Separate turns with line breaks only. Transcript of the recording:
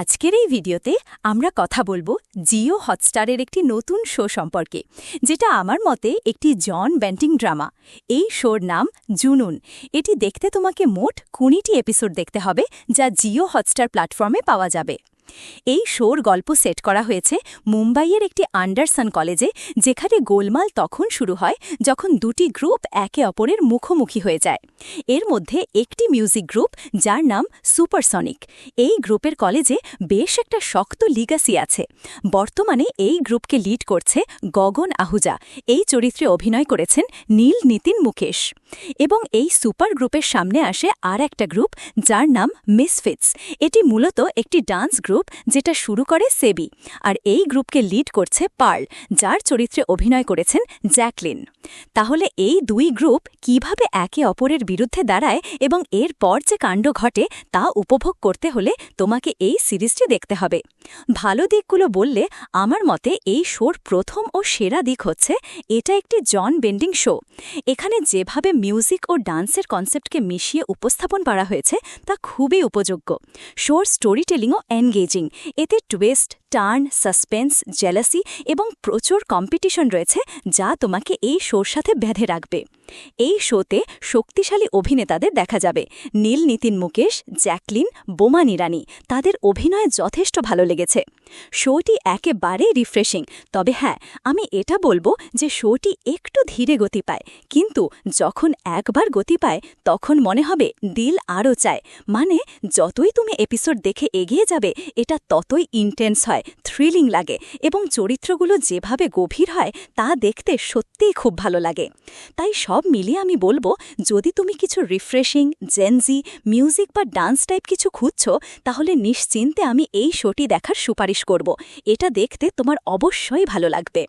আজকের এই ভিডিওতে আমরা কথা বলবো জিও হটস্টারের একটি নতুন শো সম্পর্কে, যেটা আমার মতে একটি জন বেন্টিং ড্রামা। এই শোর নাম জুনুন। এটি দেখতে তোমাকে মোট 20টি এপিসোড দেখতে হবে, যা জিও হটস্টার প্ল্যাটফর্মে পাওয়া যাবে। এই শোর গল্প সেট করা হয়েছে মুম্বাইয়ের একটি আন্ডারসন কলেজে, যেখানে গোলমাল তখন শুরু হয় যখন দুটি গ্রুপ একে অপরের মুখোমুখি হয়ে যায়। এর মধ্যে একটি মিউজিক গ্রুপ, যার নাম সুপারসনিক। এই গ্রুপের কলেজে বেশ একটা শক্ত লিগাসি আছে। বর্তমানে এই গ্রুপকে লিড করছে গগন আহুজা। এই চরিত্রে অভিনয় করেছেন নীল নিতিন মুকেশ। এবং এই সুপার গ্রুপের সামনে আসে আর একটা গ্রুপ, যার নাম মিসফিটস। এটি মূলত একটি ডান্স গ্রুপ যেটা শুরু করে সেবি, আর এই গ্রুপকে লিড করছে পার্ল, যার চরিত্রে অভিনয় করেছেন জ্যাকলিন। তাহলে এই দুই গ্রুপ কিভাবে একে অপরের বিরুদ্ধে দাঁড়ায় এবং এর পর যে কাণ্ড ঘটে তা উপভোগ করতে হলে তোমাকে এই সিরিজটি দেখতে হবে। ভালো দিকগুলো বললে, আমার মতে এই শোর প্রথম ও সেরা দিক হচ্ছে এটা একটি জন বেন্ডিং শো। এখানে যেভাবে মিউজিক ও ডান্সের কনসেপ্টকে মিশিয়ে উপস্থাপন করা হয়েছে তা খুবই উপযোগ্য। শোর স্টোরি টেলিংও এনগেজিং। এতে টুইস্ট, টার্ন, সাসপেন্স, জেলাসি এবং প্রচুর কম্পিটিশন রয়েছে, যা তোমাকে এই শোর সাথে বেঁধে রাখবে। এই শোতে শক্তিশালী অভিনেতাদের দেখা যাবে। নীল নিতিন মুকেশ, জ্যাকলিন, বোমান ইরানি। তাদের অভিনয় যথেষ্ট ভালো লেগেছে। শোটি একেবারেই রিফ্রেশিং। তবে হ্যাঁ, আমি এটা বলবো যে শোটি একটু ধীরে গতি পায়, কিন্তু যখন একবার গতি পায় তখন মনে হবে দিল আরও চায়। মানে যতই তুমি এপিসোড দেখে এগিয়ে যাবে, এটা ততই ইন্টেন্স হয়, থ্রিলিং লাগে এবং চরিত্রগুলো যেভাবে গভীর হয় তা দেখতে সত্যিই খুব ভালো লাগে। তাই সব মিলিয়ে আমি বলবো, যদি তুমি কিছু রিফ্রেশিং, জেনজি, মিউজিক বা ডান্স টাইপ কিছু খুঁজছ, তাহলে নিশ্চিন্তে আমি এই শোটি দেখার সুপারিশ করব। এটা দেখতে তোমার অবশ্যই ভালো লাগবে।